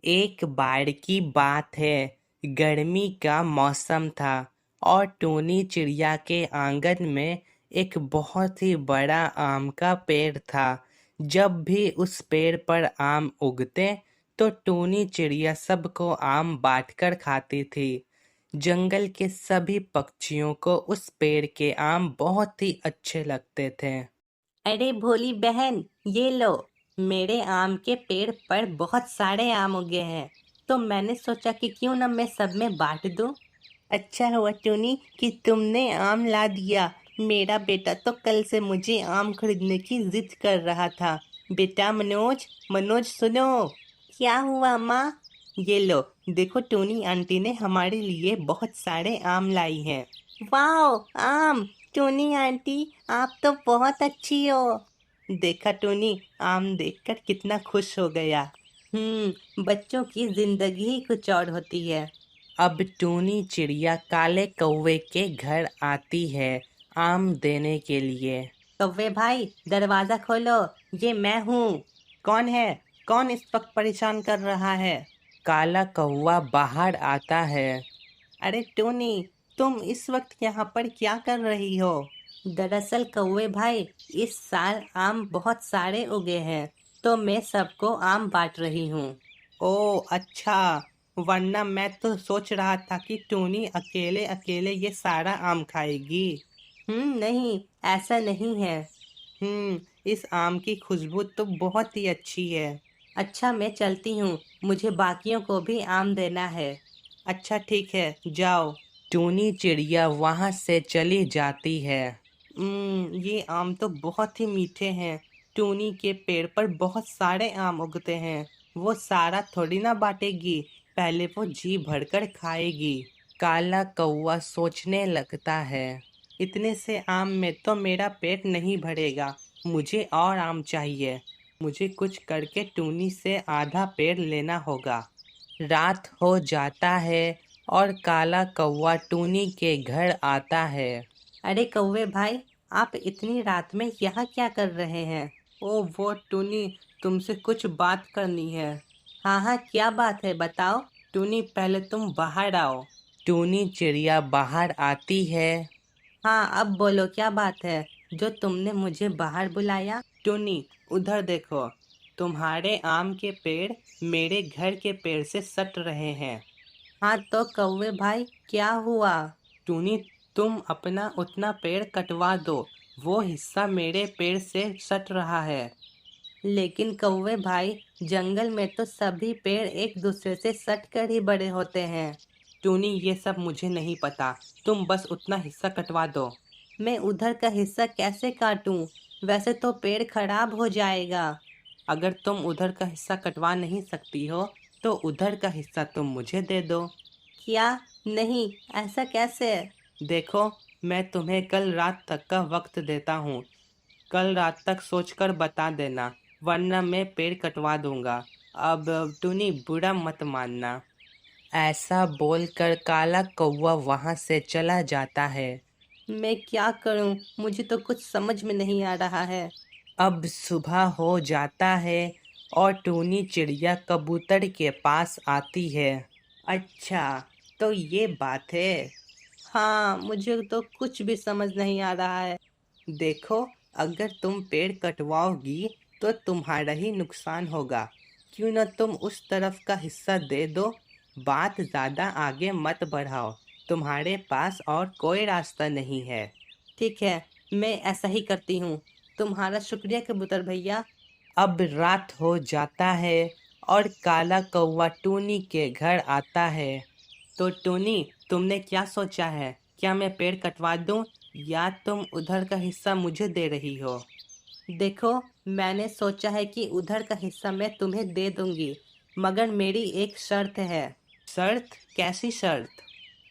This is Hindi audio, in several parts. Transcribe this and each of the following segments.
एक बार की बात है। गर्मी का मौसम था और टूनी चिड़िया के आंगन में एक बहुत ही बड़ा आम का पेड़ था। जब भी उस पेड़ पर आम उगते तो टूनी चिड़िया सबको आम बांटकर खाती थी। जंगल के सभी पक्षियों को उस पेड़ के आम बहुत ही अच्छे लगते थे। अरे भोली बहन, ये लो। मेरे आम के पेड़ पर बहुत सारे आम उगे हैं, तो मैंने सोचा कि क्यों ना मैं सब में बांट दूं। अच्छा हुआ टूनी कि तुमने आम ला दिया। मेरा बेटा तो कल से मुझे आम खरीदने की जिद कर रहा था। बेटा मनोज, मनोज सुनो। क्या हुआ माँ? ये लो, देखो टूनी आंटी ने हमारे लिए बहुत सारे आम लाई हैं। वाह आम! टूनी आंटी, आप तो बहुत अच्छी हो। देखा टूनी, आम देखकर कितना खुश हो गया। बच्चों की जिंदगी ही कुछ और होती है। अब टूनी चिड़िया काले कौवे के घर आती है आम देने के लिए। कौवे भाई, दरवाजा खोलो, ये मैं हूँ। कौन है? कौन इस वक्त परेशान कर रहा है? काला कौवा बाहर आता है। अरे टोनी, तुम इस वक्त यहाँ पर क्या कर रही हो? दरअसल कौवे भाई, इस साल आम बहुत सारे उगे हैं, तो मैं सबको आम बांट रही हूँ। ओह अच्छा, वरना मैं तो सोच रहा था कि टूनी अकेले अकेले ये सारा आम खाएगी। नहीं, ऐसा नहीं है। इस आम की खुशबू तो बहुत ही अच्छी है। अच्छा, मैं चलती हूँ, मुझे बाकियों को भी आम देना है। अच्छा ठीक है, जाओ। टूनी चिड़िया वहां से चली जाती है। ये आम तो बहुत ही मीठे हैं। टूनी के पेड़ पर बहुत सारे आम उगते हैं। वो सारा थोड़ी ना बांटेगी, पहले वो जी भरकर खाएगी। काला कौवा सोचने लगता है, इतने से आम में तो मेरा पेट नहीं भरेगा। मुझे और आम चाहिए। मुझे कुछ करके टूनी से आधा पेड़ लेना होगा। रात हो जाता है और काला कौवा टूनी के घर आता है। अरे कौवे भाई, आप इतनी रात में यहाँ क्या कर रहे हैं? ओ वो टूनी, तुमसे कुछ बात करनी है। हाँ हाँ, क्या बात है, बताओ। टूनी पहले तुम बाहर आओ। टूनी चिड़िया बाहर आती है। हाँ, अब बोलो क्या बात है जो तुमने मुझे बाहर बुलाया? टूनी उधर देखो, तुम्हारे आम के पेड़ मेरे घर के पेड़ से सट रहे हैं। हाँ तो कौवे भाई, क्या हुआ? टूनी, तुम अपना उतना पेड़ कटवा दो, वो हिस्सा मेरे पेड़ से सट रहा है। लेकिन कौवे भाई, जंगल में तो सभी पेड़ एक दूसरे से सट कर ही बड़े होते हैं। टूनी ये सब मुझे नहीं पता, तुम बस उतना हिस्सा कटवा दो। मैं उधर का हिस्सा कैसे काटूं? वैसे तो पेड़ खराब हो जाएगा। अगर तुम उधर का हिस्सा कटवा नहीं सकती हो तो उधर का हिस्सा तुम मुझे दे दो। क्या? नहीं, ऐसा कैसे? देखो, मैं तुम्हें कल रात तक का वक्त देता हूँ। कल रात तक सोचकर बता देना, वरना मैं पेड़ कटवा दूंगा। अब टूनी बुरा मत मानना। ऐसा बोलकर काला कौवा वहां से चला जाता है। मैं क्या करूं? मुझे तो कुछ समझ में नहीं आ रहा है। अब सुबह हो जाता है और टूनी चिड़िया कबूतर के पास आती है। अच्छा, तो ये बात है। हाँ, मुझे तो कुछ भी समझ नहीं आ रहा है। देखो, अगर तुम पेड़ कटवाओगी तो तुम्हारा ही नुकसान होगा। क्यों न तुम उस तरफ का हिस्सा दे दो। बात ज़्यादा आगे मत बढ़ाओ, तुम्हारे पास और कोई रास्ता नहीं है। ठीक है, मैं ऐसा ही करती हूँ। तुम्हारा शुक्रिया कबूतर भैया। अब रात हो जाता है और काला कौवा टूनी के घर आता है। तो टूनी, तुमने क्या सोचा है? क्या मैं पेड़ कटवा दूं या तुम उधर का हिस्सा मुझे दे रही हो? देखो, मैंने सोचा है कि उधर का हिस्सा मैं तुम्हें दे दूंगी, मगर मेरी एक शर्त है। शर्त? कैसी शर्त?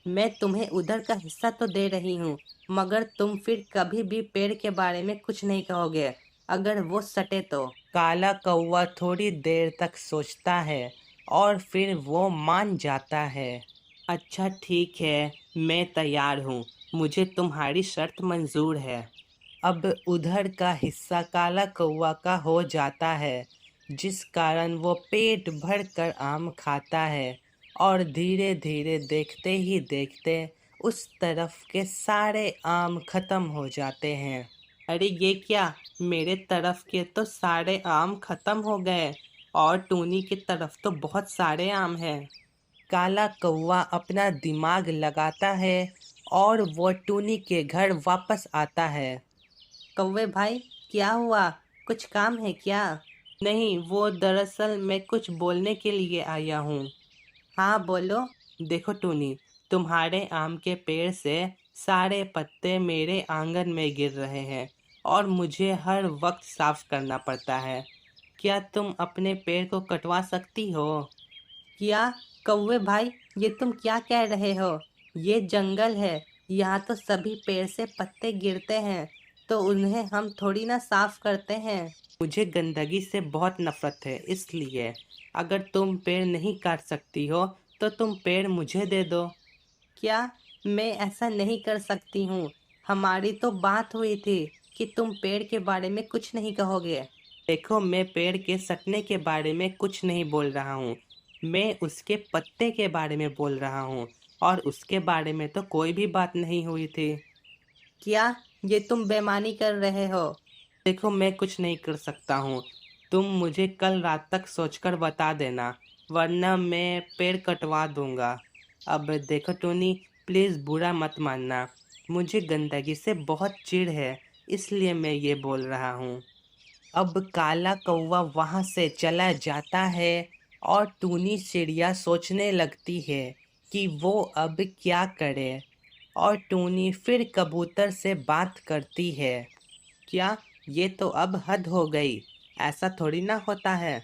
मैं तुम्हें उधर का हिस्सा तो दे रही हूँ, मगर तुम फिर कभी भी पेड़ के बारे में कुछ नहीं कहोगे, अगर वो सटे तो। काला कौवा थोड़ी देर तक सोचता है और फिर वो मान जाता है। अच्छा ठीक है, मैं तैयार हूँ। मुझे तुम्हारी शर्त मंजूर है। अब उधर का हिस्सा काला कौवा का हो जाता है। जिस कारण वो पेट भर कर आम खाता है और धीरे धीरे देखते ही देखते उस तरफ के सारे आम खत्म हो जाते हैं। अरे ये क्या, मेरे तरफ के तो सारे आम खत्म हो गए और टूनी की तरफ तो बहुत सारे आम हैं। काला कौवा अपना दिमाग लगाता है और वो टूनी के घर वापस आता है। कौवे भाई, क्या हुआ? कुछ काम है क्या? नहीं, वो दरअसल मैं कुछ बोलने के लिए आया हूँ। हाँ बोलो। देखो टूनी, तुम्हारे आम के पेड़ से सारे पत्ते मेरे आंगन में गिर रहे हैं और मुझे हर वक्त साफ करना पड़ता है। क्या तुम अपने पेड़ को कटवा सकती हो? क्या? कौवे भाई, ये तुम क्या कह रहे हो? ये जंगल है, यहाँ तो सभी पेड़ से पत्ते गिरते हैं, तो उन्हें हम थोड़ी ना साफ करते हैं। मुझे गंदगी से बहुत नफरत है, इसलिए अगर तुम पेड़ नहीं काट सकती हो तो तुम पेड़ मुझे दे दो। क्या? मैं ऐसा नहीं कर सकती हूँ। हमारी तो बात हुई थी कि तुम पेड़ के बारे में कुछ नहीं कहोगे। देखो, मैं पेड़ के सटने के बारे में कुछ नहीं बोल रहा हूँ, मैं उसके पत्ते के बारे में बोल रहा हूँ और उसके बारे में तो कोई भी बात नहीं हुई थी। क्या? ये तुम बेईमानी कर रहे हो? देखो, मैं कुछ नहीं कर सकता हूँ, तुम मुझे कल रात तक सोचकर बता देना, वरना मैं पेड़ कटवा दूंगा। अब देखो टोनी, प्लीज़ बुरा मत मानना, मुझे गंदगी से बहुत चिढ़ है, इसलिए मैं ये बोल रहा हूँ। अब काला कौवा वहाँ से चला जाता है और टूनी चिड़िया सोचने लगती है कि वो अब क्या करे, और टूनी फिर कबूतर से बात करती है। क्या, ये तो अब हद हो गई, ऐसा थोड़ी ना होता है।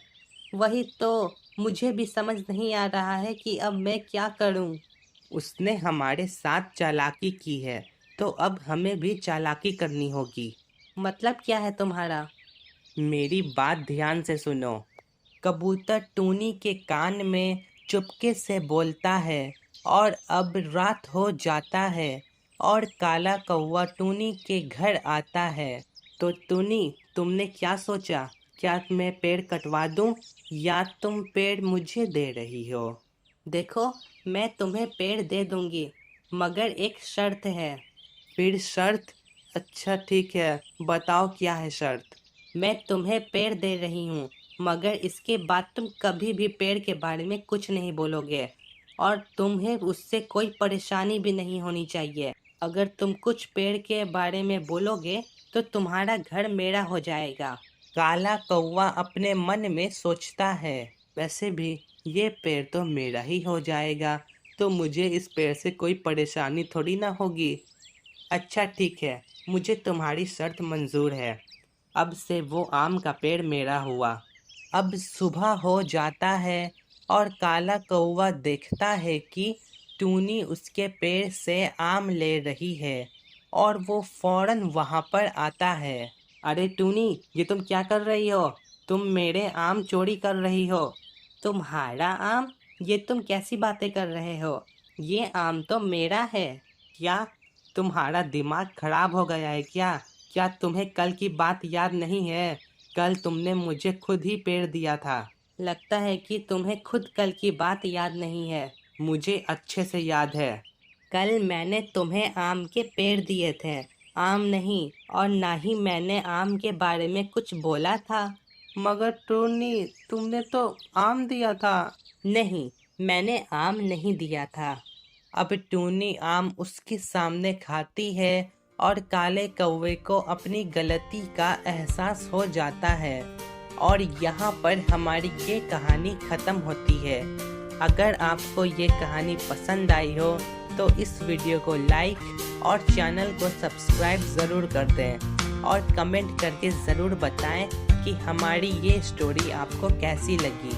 वही तो, मुझे भी समझ नहीं आ रहा है कि अब मैं क्या करूं। उसने हमारे साथ चालाकी की है, तो अब हमें भी चालाकी करनी होगी। मतलब क्या है तुम्हारा? मेरी बात ध्यान से सुनो। कबूतर टूनी के कान में चुपके से बोलता है और अब रात हो जाता है और काला कौवा टूनी के घर आता है। तो टूनी, तुमने क्या सोचा? क्या मैं पेड़ कटवा दूं या तुम पेड़ मुझे दे रही हो? देखो, मैं तुम्हें पेड़ दे दूंगी, मगर एक शर्त है। फिर शर्त? अच्छा ठीक है, बताओ क्या है शर्त। मैं तुम्हें पेड़ दे रही हूँ, मगर इसके बाद तुम कभी भी पेड़ के बारे में कुछ नहीं बोलोगे और तुम्हें उससे कोई परेशानी भी नहीं होनी चाहिए। अगर तुम कुछ पेड़ के बारे में बोलोगे तो तुम्हारा घर मेरा हो जाएगा। काला कौवा अपने मन में सोचता है, वैसे भी ये पेड़ तो मेरा ही हो जाएगा, तो मुझे इस पेड़ से कोई परेशानी थोड़ी ना होगी। अच्छा ठीक है, मुझे तुम्हारी शर्त मंजूर है। अब से वो आम का पेड़ मेरा हुआ। अब सुबह हो जाता है और काला कौवा देखता है कि टूनी उसके पेड़ से आम ले रही है और वो फौरन वहाँ पर आता है। अरे टूनी, ये तुम क्या कर रही हो? तुम मेरे आम चोरी कर रही हो। तुम्हारा आम? ये तुम कैसी बातें कर रहे हो? ये आम तो मेरा है। क्या तुम्हारा दिमाग खराब हो गया है क्या? क्या तुम्हें कल की बात याद नहीं है? कल तुमने मुझे खुद ही पेड़ दिया था। लगता है कि तुम्हें खुद कल की बात याद नहीं है। मुझे अच्छे से याद है। कल मैंने तुम्हें आम के पेड़ दिए थे, आम नहीं, और ना ही मैंने आम के बारे में कुछ बोला था। मगर टूनी, तुमने तो आम दिया था। नहीं, मैंने आम नहीं दिया था। अब टूनी आम उसके सामने खाती है और काले कौवे को अपनी गलती का एहसास हो जाता है और यहाँ पर हमारी ये कहानी ख़त्म होती है। अगर आपको ये कहानी पसंद आई हो तो इस वीडियो को लाइक और चैनल को सब्सक्राइब ज़रूर कर दें और कमेंट करके ज़रूर बताएं कि हमारी ये स्टोरी आपको कैसी लगी।